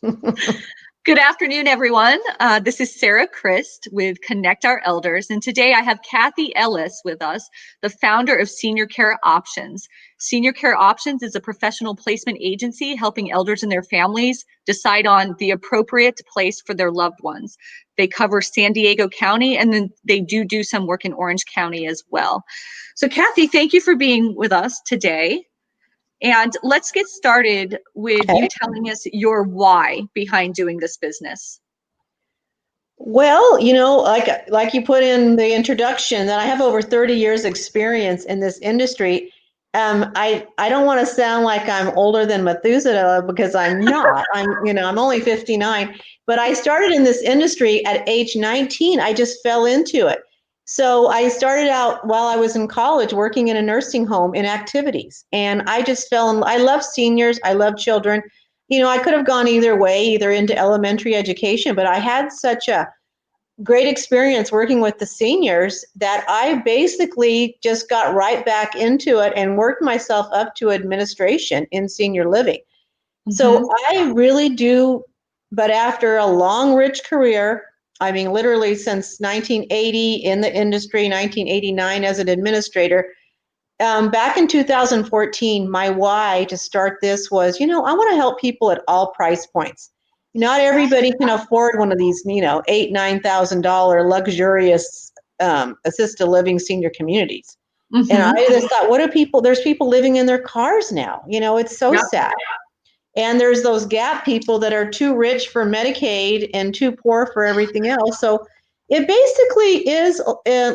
Good afternoon, everyone. This is Sarah Christ with Connect Our Elders, and today I have Cathy Ellis with us, the founder of Senior Care Options. Senior Care Options is a professional placement agency helping elders and their families decide on the appropriate place for their loved ones. They cover San Diego County, and then they do some work in Orange County as well. So, Cathy, thank you for being with us today. And let's get started with you Okay. telling us your why behind doing this business. Well, like you put in the introduction, that I have over 30 years experience in this industry. I don't want to sound like I'm older than Methuselah because I'm not. I'm only 59, but I started in this industry at age 19. I just fell into it. So I started out while I was in college working in a nursing home in activities, and I just I love seniors, I love children. I could have gone either way, either into elementary education, but I had such a great experience working with the seniors that I basically just got right back into it and worked myself up to administration in senior living. So Mm-hmm. I really do, but after a long, rich career, I mean, literally since 1980 in the industry, 1989 as an administrator, back in 2014, my why to start this was, I want to help people at all price points. Not everybody can afford one of these, $8,000, $9,000 luxurious assisted living senior communities. And I Mm-hmm. just thought, what are people? There's people living in their cars now. It's so Yep. sad. And there's those gap people that are too rich for Medicaid and too poor for everything else. So it basically is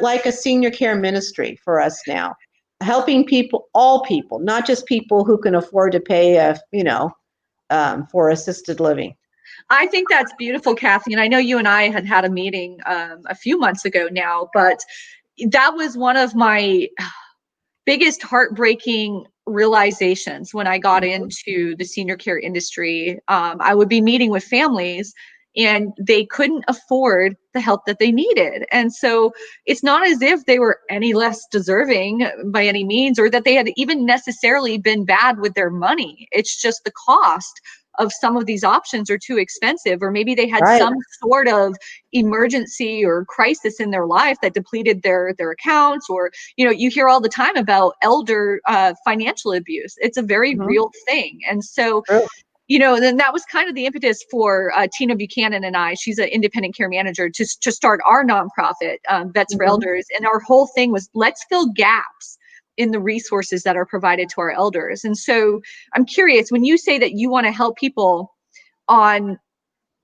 like a senior care ministry for us now, helping people, all people, not just people who can afford to pay, for assisted living. I think that's beautiful, Cathy. And I know you and I had a meeting a few months ago now, but that was one of my biggest heartbreaking realizations when I got into the senior care industry. I would be meeting with families and they couldn't afford the help that they needed. And so it's not as if they were any less deserving by any means, or that they had even necessarily been bad with their money. It's just the cost of some of these options are too expensive, or maybe they had Right. some sort of emergency or crisis in their life that depleted their accounts, or you hear all the time about elder financial abuse. It's a very Mhm. real thing. And so True. then that was kind of the impetus for Tina Buchanan and I. She's an independent care manager to start our nonprofit, Vets for Mhm. Elders. And our whole thing was, let's fill gaps in the resources that are provided to our elders. And so I'm curious, when you say that you want to help people on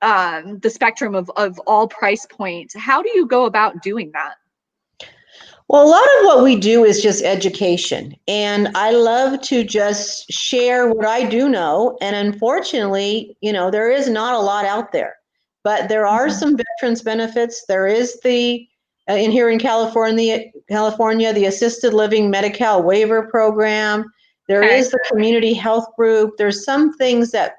the spectrum of all price points, how do you go about doing that? Well, a lot of what we do is just education. And I love to just share what I do know. And unfortunately, there is not a lot out there, but there are Mhm. some veterans benefits. There is in here in California, the assisted living Medi-Cal waiver program. There Okay. is the community health group. There's some things that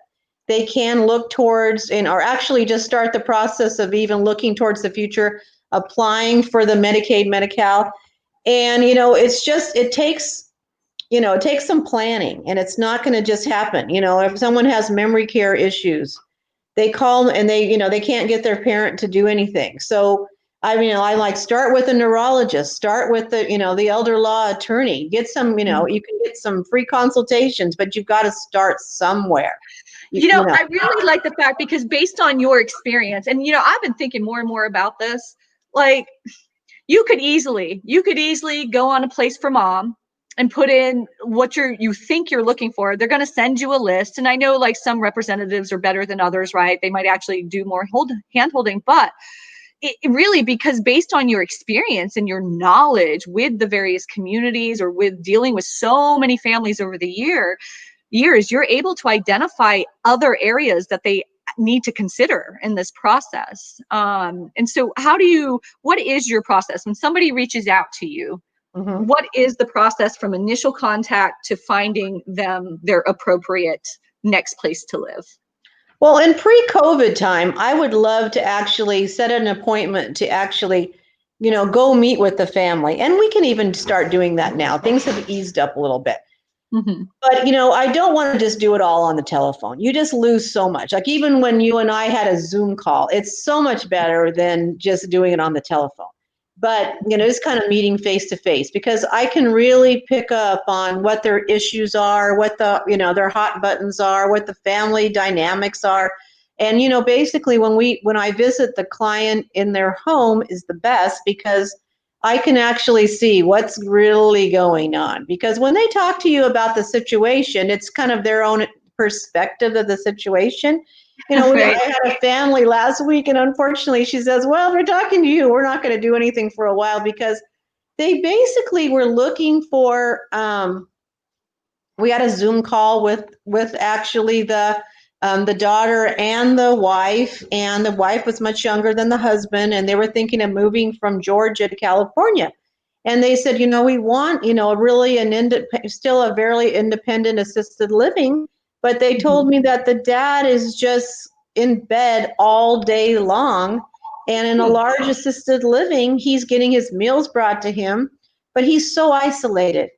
they can look towards or actually just start the process of even looking towards the future, applying for the Medicaid, Medi-Cal. And it takes some planning, and it's not going to just happen. If someone has memory care issues, they call and they can't get their parent to do anything. So I like, start with a neurologist, start with the elder law attorney, get some, you can get some free consultations, but you've got to start somewhere. I really like the fact, because based on your experience, and I've been thinking more and more about this, like, you could easily go on a place for mom and put in what you think you're looking for. They're going to send you a list, and I know, like, some representatives are better than others, right? They might actually do more hand holding, but it really, because based on your experience and your knowledge with the various communities, or with dealing with so many families over the years, you're able to identify other areas that they need to consider in this process. And so, what is your process when somebody reaches out to you? Mhm. What is the process from initial contact to finding them their appropriate next place to live? Well, in pre-COVID time, I would love to actually set an appointment to actually, go meet with the family. And we can even start doing that now. Things have eased up a little bit. But, I don't want to just do it all on the telephone. You just lose so much. Like even when you and I had a Zoom call, it's so much better than just doing it on the telephone. But, just kind of meeting face to face, because I can really pick up on what their issues are, what their hot buttons are, what the family dynamics are. And, basically when I visit the client in their home is the best, because I can actually see what's really going on. Because when they talk to you about the situation, it's kind of their own perspective of the situation. Right. I had a family last week, and unfortunately, she says, "Well, we're talking to you. We're not going to do anything for a while," because they basically were looking for. We had a Zoom call with actually the daughter and the wife was much younger than the husband, and they were thinking of moving from Georgia to California. And they said, we want, still a very independent assisted living, but they told me that the dad is just in bed all day long. And in a large assisted living, he's getting his meals brought to him, but he's so isolated.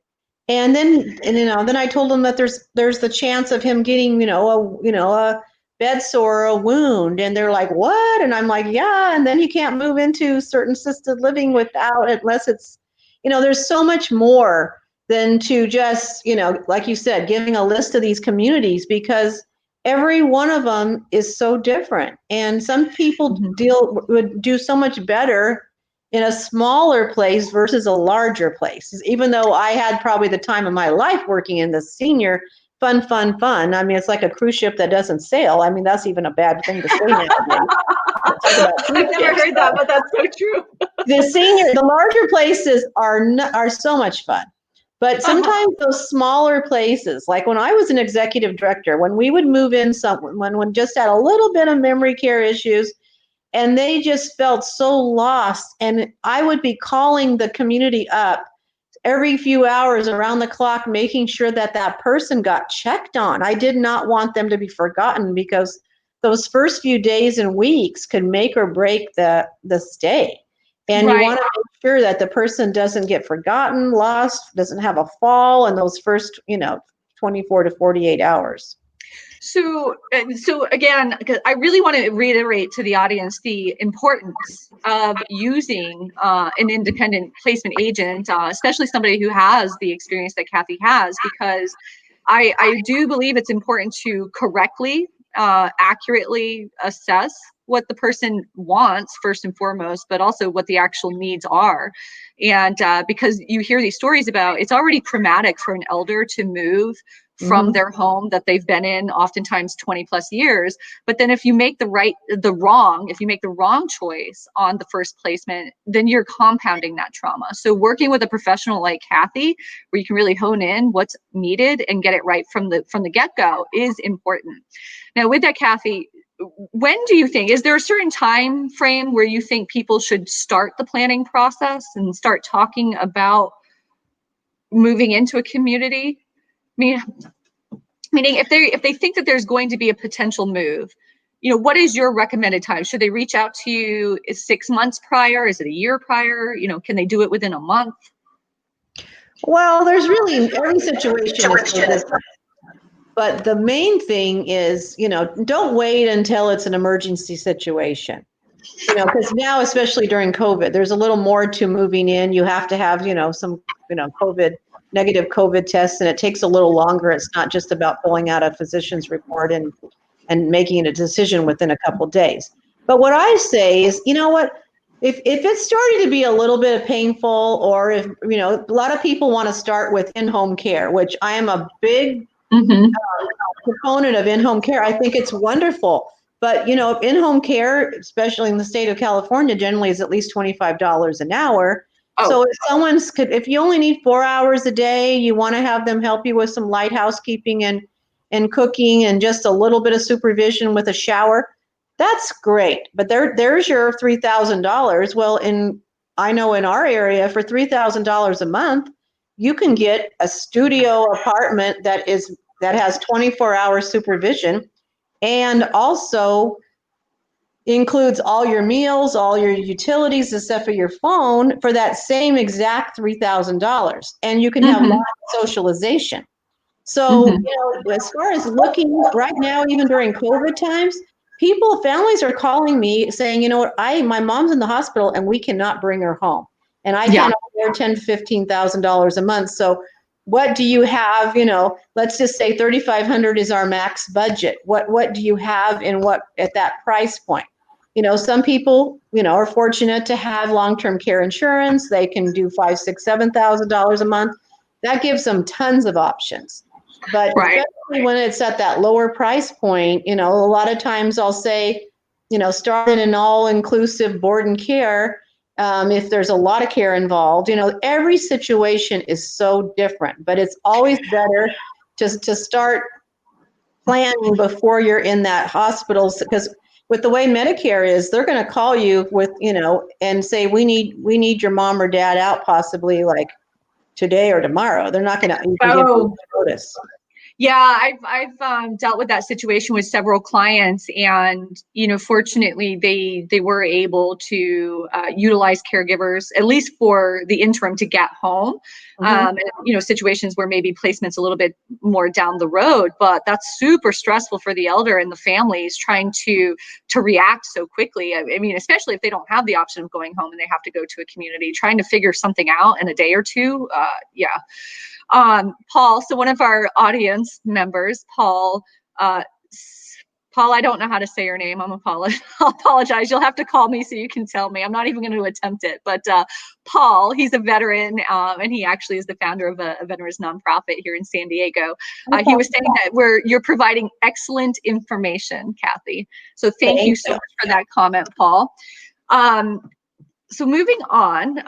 And then I told him that there's the chance of him getting, a bed sore or a wound. And they're like, "What?" And I'm like, "Yeah." And then he can't move into certain assisted living without, unless it's, there's so much more than to just, like you said, giving a list of these communities, because every one of them is so different. And some people would do so much better in a smaller place versus a larger place. Even though I had probably the time of my life working in the senior, fun, fun, fun. I mean, it's like a cruise ship that doesn't sail. I mean, that's even a bad thing to say nowadays. I've never heard that, but that's so true. The larger places are so much fun. But sometimes those smaller places, like when I was an executive director, when we would move in someone when just had a little bit of memory care issues, and they just felt so lost. And I would be calling the community up every few hours around the clock, making sure that that person got checked on. I did not want them to be forgotten, because those first few days and weeks could make or break the stay. And you want to make sure that the person doesn't get forgotten, lost, doesn't have a fall in those first, 24 to 48 hours. So again, I really want to reiterate to the audience the importance of using an independent placement agent, especially somebody who has the experience that Cathy has, because I do believe it's important to correctly, accurately assess what the person wants first and foremost, but also what the actual needs are. And because you hear these stories about, it's already traumatic for an elder to move from their home that they've been in oftentimes 20 plus years. But then if you make the wrong choice on the first placement, then you're compounding that trauma. So working with a professional like Cathy, where you can really hone in what's needed and get it right from the get-go, is important. Now with that, Cathy, when do you think, is there a certain time frame where you think people should start the planning process and start talking about moving into a community? Meaning if they think that there's going to be a potential move, what is your recommended time? Should they reach out to you 6 months prior? Is it a year prior? Can they do it within a month? Well, there's really, every situation is different. But the main thing is, don't wait until it's an emergency situation. Because now, especially during COVID, there's a little more to moving in. You have to have, some, negative COVID tests, and it takes a little longer. It's not just about pulling out a physician's report and making a decision within a couple of days. But what I say is, what, if it's starting to be a little bit painful, or if, a lot of people want to start with in-home care, which I am a big proponent of in-home care. I think it's wonderful. But, in-home care, especially in the state of California, generally is at least $25 an hour. So if you only need 4 hours a day, you want to have them help you with some light housekeeping and cooking and just a little bit of supervision with a shower, that's great. But there's your $3,000. Well, I know in our area, for $3,000 a month, you can get a studio apartment that has 24-hour supervision, and also includes all your meals, all your utilities, except for your phone, for that same exact $3,000. And you can have lots of socialization. So, as far as looking right now, even during COVID times, families are calling me saying, my mom's in the hospital and we cannot bring her home. And I Yeah. can't afford $10,000 to $15,000 a month. So what do you have? Let's just say 3,500 is our max budget. What do you have in what at that price point? Some people, are fortunate to have long-term care insurance. They can do $5,000, $6,000, $7,000 a month. That gives them tons of options. But Right. especially when it's at that lower price point, a lot of times I'll say, start in an all-inclusive board and care. If there's a lot of care involved, every situation is so different, but it's always better to start planning before you're in that hospital, because with the way Medicare is, they're going to call you with, and say, we need your mom or dad out possibly like today or tomorrow. They're not going to even give you notice. Yeah, I've dealt with that situation with several clients, and fortunately, they were able to utilize caregivers at least for the interim to get home. And, situations where maybe placement's a little bit more down the road, but that's super stressful for the elder and the families trying to react so quickly. I mean, especially if they don't have the option of going home and they have to go to a community, trying to figure something out in a day or two. Yeah. Paul, so one of our audience members, Paul, Paul, I don't know how to say your name. I'll apologize. You'll have to call me so you can tell me. I'm not even going to attempt it. But Paul, he's a veteran, and he actually is the founder of a veterans nonprofit here in San Diego. He was saying that you're providing excellent information, Cathy. So thank you so much for that comment, Paul. So moving on,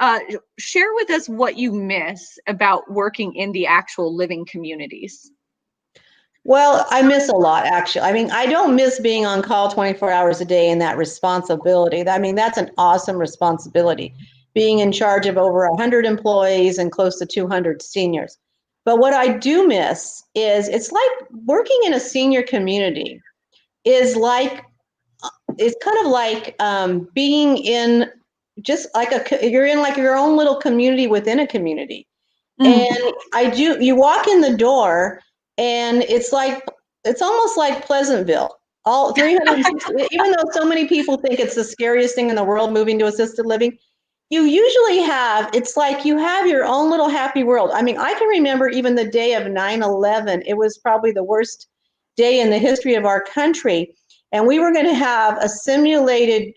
share with us what you miss about working in the actual living communities. Well, I miss a lot, actually. I mean, I don't miss being on call 24 hours a day and that responsibility. I mean, that's an awesome responsibility, being in charge of over 100 employees and close to 200 seniors. But what I do miss is it's like working in a senior community is like, it's kind of like being in just like you're in like your own little community within a community. And you walk in the door and it's almost like Pleasantville. All 360, even though so many people think it's the scariest thing in the world moving to assisted living, it's like you have your own little happy world. I mean, I can remember even the day of 9/11. It was probably the worst day in the history of our country. And we were going to have a simulated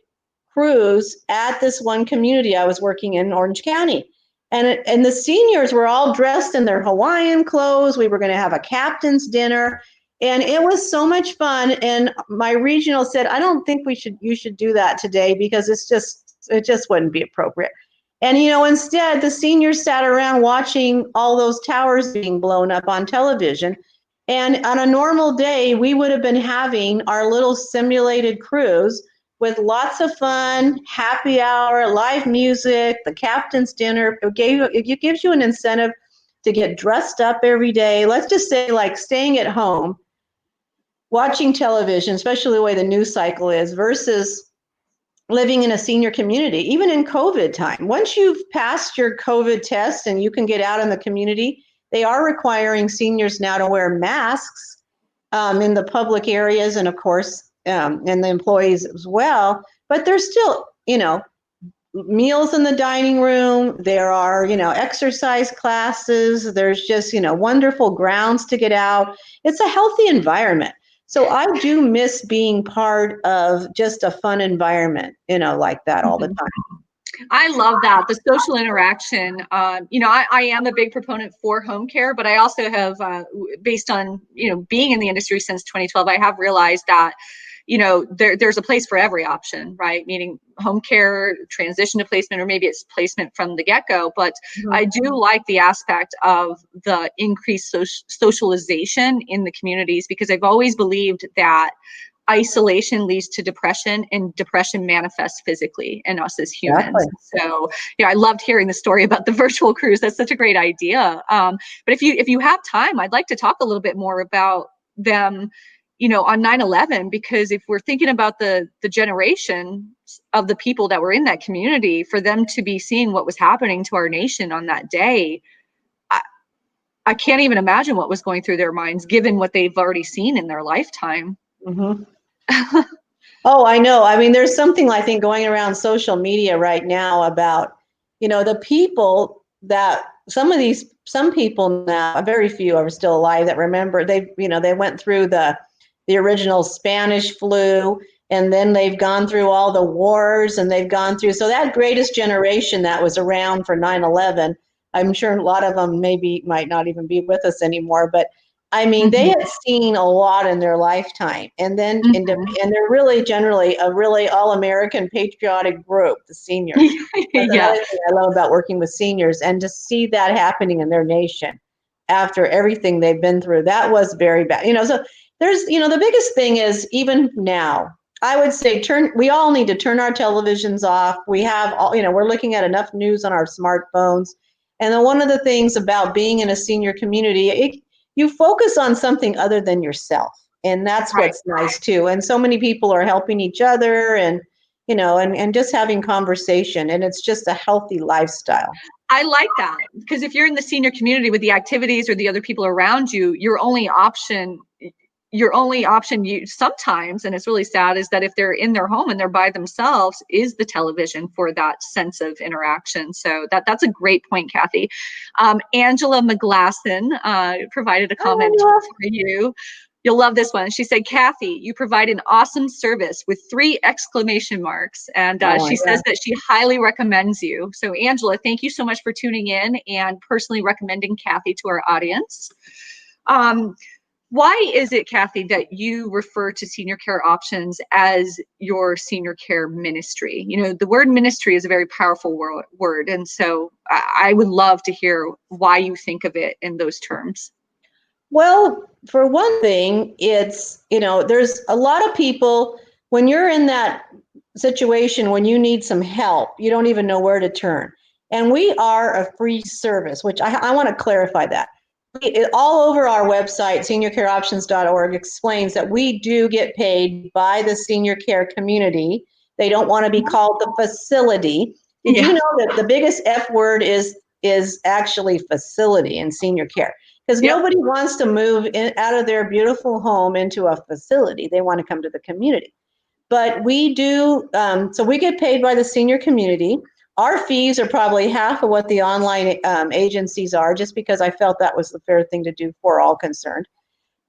cruise at this one community I was working in Orange County. And the seniors were all dressed in their Hawaiian clothes. We were going to have a captain's dinner. And it was so much fun. And my regional said, I don't think you should do that today because it just wouldn't be appropriate. And, instead, the seniors sat around watching all those towers being blown up on television. And on a normal day, we would have been having our little simulated cruise with lots of fun, happy hour, live music, the captain's dinner. It gives you an incentive to get dressed up every day. Let's just say like staying at home, watching television, especially the way the news cycle is, versus living in a senior community, even in COVID time. Once you've passed your COVID test and you can get out in the community, they are requiring seniors now to wear masks in the public areas and, of course, and the employees as well. But there's still, meals in the dining room. There are, exercise classes. There's just, wonderful grounds to get out. It's a healthy environment. So I do miss being part of just a fun environment, like that all the time. I love that, the social interaction. I am a big proponent for home care, but I also have, based on, being in the industry since 2012, I have realized that, there's a place for every option, right? Meaning home care, transition to placement, or maybe it's placement from the get-go. But I do like the aspect of the increased socialization in the communities, because I've always believed that isolation leads to depression, and depression manifests physically in us as humans. Exactly. So, I loved hearing the story about the virtual cruise. That's such a great idea. But if you have time, I'd like to talk a little bit more about them, on 9/11, because if we're thinking about the generation of the people that were in that community, for them to be seeing what was happening to our nation on that day, I can't even imagine what was going through their minds given what they've already seen in their lifetime. Mm-hmm. Oh, I know. I mean, there's something I think going around social media right now about, the people that some people now, very few are still alive that remember they went through the original Spanish flu, and then they've gone through all the wars, and they've gone through, so that greatest generation that was around for 9/11, I'm sure a lot of them maybe might not even be with us anymore, but I mean, they Mhm. had seen a lot in their lifetime, and then and Mhm. they're really generally a really all-American patriotic group, the seniors. That's Yeah. another thing I love about working with seniors, and to see that happening in their nation after everything they've been through, that was very bad. So there's, the biggest thing is even now, I would say we all need to turn our televisions off. We have all, we're looking at enough news on our smartphones. And then one of the things about being in a senior community, you focus on something other than yourself. And that's Right. what's nice too. And so many people are helping each other and, and just having conversation. And it's just a healthy lifestyle. I like that because if you're in the senior community with the activities or the other people around you, your only option you sometimes, and it's really sad, is that if they're in their home and they're by themselves, is the television for that sense of interaction. So that's a great point, Cathy. Angela McGlasson provided a comment Oh, for you. You'll love this one. She said, Cathy, you provide an awesome service with 3 exclamation marks. And oh my she says God. that she highly recommends you. So, Angela, thank you so much for tuning in and personally recommending Cathy to our audience. Um, why is it, Cathy, that you refer to senior care options as your senior care ministry? The word ministry is a very powerful word. And so I would love to hear why you think of it in those terms. Well, for one thing, it's, there's a lot of people, when you're in that situation, when you need some help, you don't even know where to turn. And we are a free service, which I want to clarify that. All over our website, seniorcareoptions.org, explains that we do get paid by the senior care community. They don't want to be called the facility. Did you Yeah. know that the biggest F word is actually facility in senior care? Because Yep. nobody wants to move out of their beautiful home into a facility. They want to come to the community. But we do, so we get paid by the senior community. Our fees are probably half of what the online agencies are, just because I felt that was the fair thing to do for all concerned.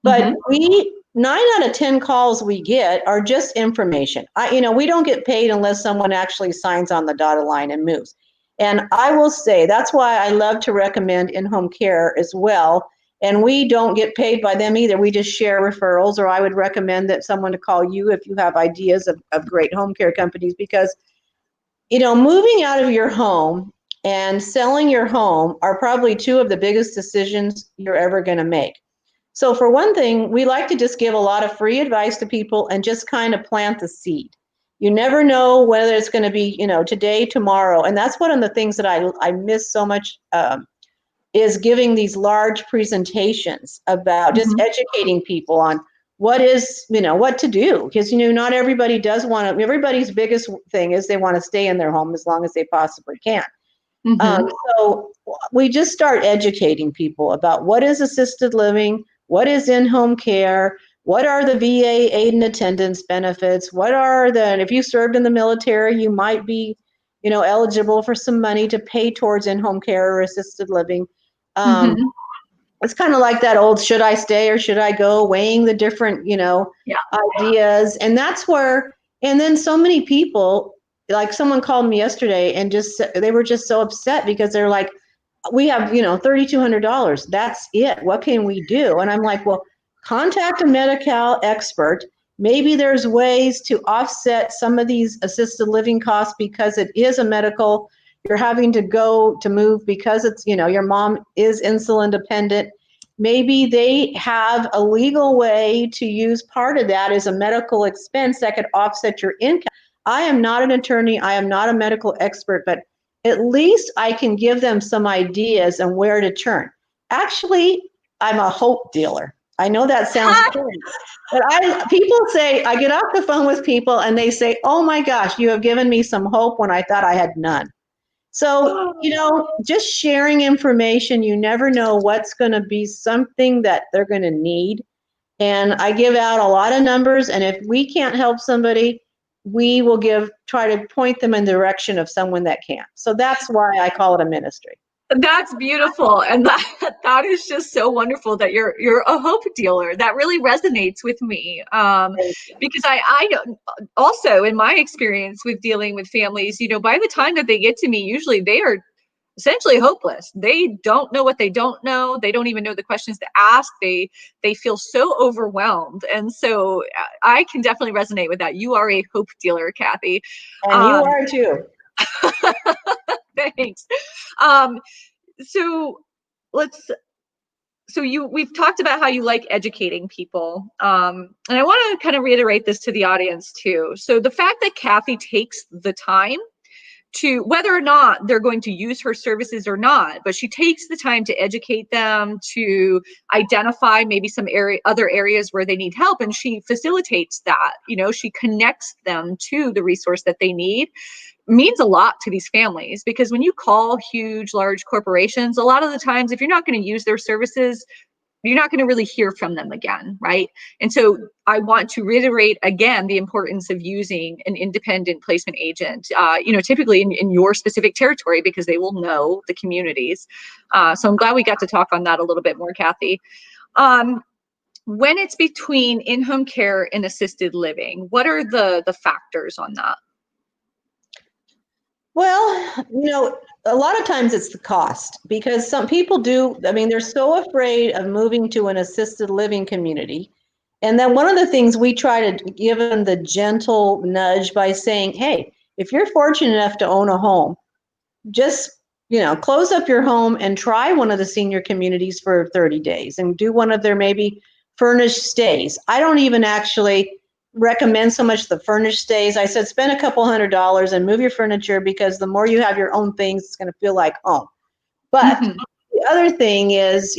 But Mm-hmm. 9 out of 10 calls we get are just information. We don't get paid unless someone actually signs on the dotted line and moves. And I will say that's why I love to recommend in-home care as well. And we don't get paid by them either. We just share referrals, or I would recommend that someone to call you if you have ideas of great home care companies, because moving out of your home and selling your home are probably 2 of the biggest decisions you're ever going to make. So for one thing, we like to just give a lot of free advice to people and just kind of plant the seed. You never know whether it's going to be, today, tomorrow. And that's one of the things that I miss so much, is giving these large presentations about just Mm-hmm. educating people on what to do. Because, not everybody does want to, everybody's biggest thing is they want to stay in their home as long as they possibly can. Mm-hmm. So we just start educating people about what is assisted living, what is in-home care, what are the VA aid and attendance benefits, and if you served in the military, you might be, eligible for some money to pay towards in-home care or assisted living. Um, Mm-hmm. it's kind of like that old should I stay or should I go, weighing the different, Yeah. ideas. And that's where, and then so many people, like someone called me yesterday and they were just so upset because they're like, we have, $3,200. That's it. What can we do? And I'm like, well, contact a medical expert. Maybe there's ways to offset some of these assisted living costs because it is a medical, you're having to go to move because it's, your mom is insulin dependent. Maybe they have a legal way to use part of that as a medical expense that could offset your income. I am not an attorney. I am not a medical expert, but at least I can give them some ideas on where to turn. Actually, I'm a hope dealer. I know that sounds corny, but people say, I get off the phone with people and they say, oh my gosh, you have given me some hope when I thought I had none. So, just sharing information, you never know what's going to be something that they're going to need. And I give out a lot of numbers, and if we can't help somebody, we will try to point them in the direction of someone that can. So that's why I call it a ministry. That's beautiful, and that is just so wonderful that you're a hope dealer. That really resonates with me, because I know also in my experience with dealing with families, by the time that they get to me, usually they are essentially hopeless. They don't know what they don't know. They don't even know the questions to ask. They feel so overwhelmed, and so I can definitely resonate with that. You are a hope dealer, Cathy. And you are too. Thanks. So let's we've talked about how you like educating people, and I want to kind of reiterate this to the audience too. So the fact that Cathy takes the time to, whether or not they're going to use her services or not, but she takes the time to educate them, to identify maybe some other areas where they need help, and she facilitates that. She connects them to the resource that they need, means a lot to these families, because when you call huge, large corporations, a lot of the times, if you're not going to use their services, you're not going to really hear from them again, right? And so I want to reiterate again the importance of using an independent placement agent, typically in your specific territory, because they will know the communities. So I'm glad we got to talk on that a little bit more, Cathy. When it's between in-home care and assisted living, what are the factors on that? Well, a lot of times it's the cost, because some people they're so afraid of moving to an assisted living community. And then one of the things we try to give them the gentle nudge by saying, hey, if you're fortunate enough to own a home, just, close up your home and try one of the senior communities for 30 days and do one of their maybe furnished stays. I don't even actually recommend so much the furnished stays. I said, spend a couple $100 and move your furniture, because the more you have your own things, it's going to feel like home. But the other thing is,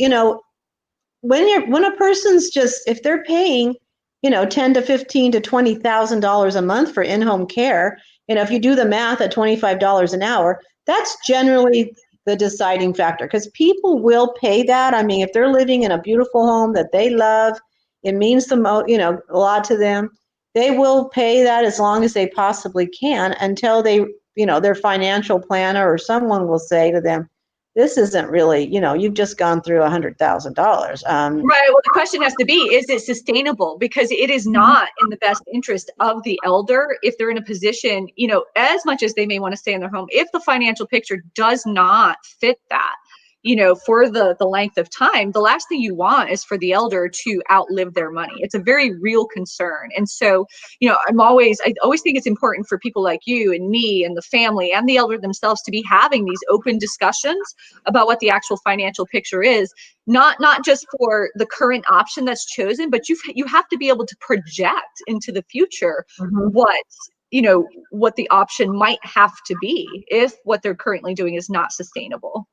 when a person's if they're paying, $10 to $15 to $20,000 a month for in-home care, if you do the math at $25 an hour, that's generally the deciding factor, because people will pay that. I mean, if they're living in a beautiful home that they love, it means a lot to them. They will pay that as long as they possibly can, until they, their financial planner or someone will say to them, this isn't really, you've just gone through $100,000. Right. Well, the question has to be, is it sustainable? Because it is not in the best interest of the elder, if they're in a position, as much as they may want to stay in their home, if the financial picture does not fit that, for the length of time, the last thing you want is for the elder to outlive their money. It's a very real concern. And so, I always think it's important for people like you and me and the family and the elder themselves to be having these open discussions about what the actual financial picture is, not just for the current option that's chosen, but you have to be able to project into the future what the option might have to be if what they're currently doing is not sustainable.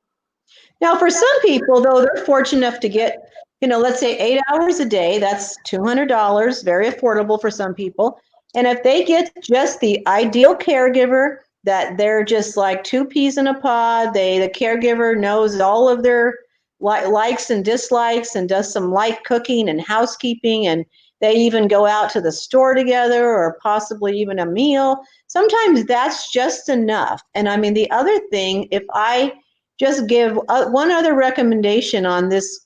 Now, for some people, though, they're fortunate enough to get, let's say 8 hours a day. That's $200, very affordable for some people. And if they get just the ideal caregiver, that they're just like two peas in a pod, the caregiver knows all of their likes and dislikes and does some light cooking and housekeeping, and they even go out to the store together or possibly even a meal. Sometimes that's just enough. And I mean, the other thing, if I just give one other recommendation on this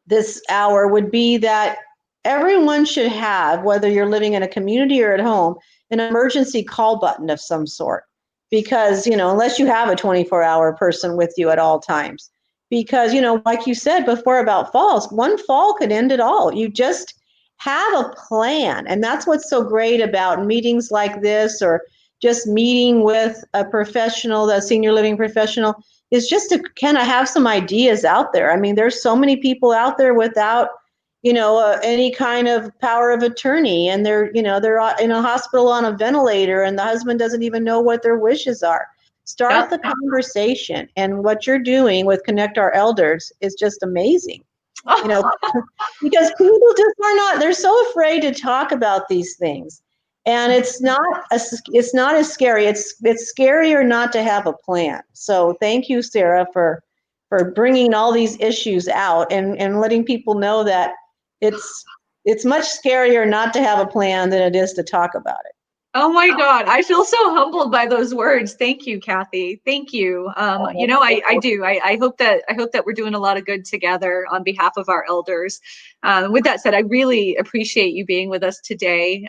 this hour, would be that everyone should have, whether you're living in a community or at home, an emergency call button of some sort. Because, unless you have a 24-hour person with you at all times. Because, like you said before about falls, one fall could end it all. You just have a plan. And that's what's so great about meetings like this, or just meeting with a professional, the senior living professional, is just to kind of have some ideas out there. I mean, there's so many people out there without, any kind of power of attorney, and they're in a hospital on a ventilator, and the husband doesn't even know what their wishes are. Start the conversation, and what you're doing with Connect Our Elders is just amazing. Because people just they're so afraid to talk about these things. And it's not as scary. It's scarier not to have a plan. So thank you, Sarah, for bringing all these issues out and letting people know that it's much scarier not to have a plan than it is to talk about it. Oh my God, I feel so humbled by those words. Thank you, Cathy. Thank you. I do. I hope that we're doing a lot of good together on behalf of our elders. With that said, I really appreciate you being with us today.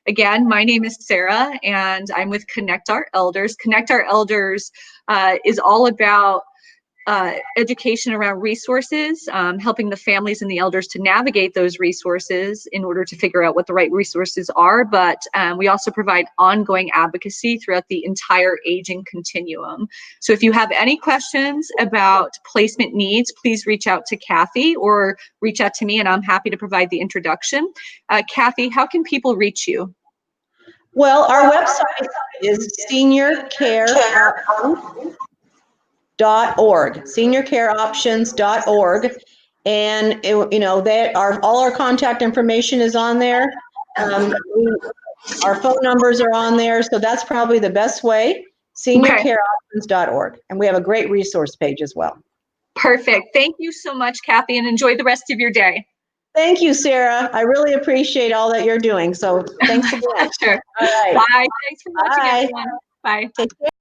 Again, my name is Sarah, and I'm with Connect Our Elders. Connect Our Elders is all about education around resources, helping the families and the elders to navigate those resources in order to figure out what the right resources are. But we also provide ongoing advocacy throughout the entire aging continuum. So if you have any questions about placement needs, please reach out to Cathy or reach out to me, and I'm happy to provide the introduction. Cathy, how can people reach you? Well, our website is seniorcareoptions.org, and all our contact information is on there. Our phone numbers are on there, so that's probably the best way. Seniorcareoptions.org, and we have a great resource page as well. Perfect. Thank you so much, Cathy, and enjoy the rest of your day. Thank you, Sarah. I really appreciate all that you're doing. So thanks again. Sure. All right. Bye. Thanks for watching, Bye. everyone. Bye. Take care.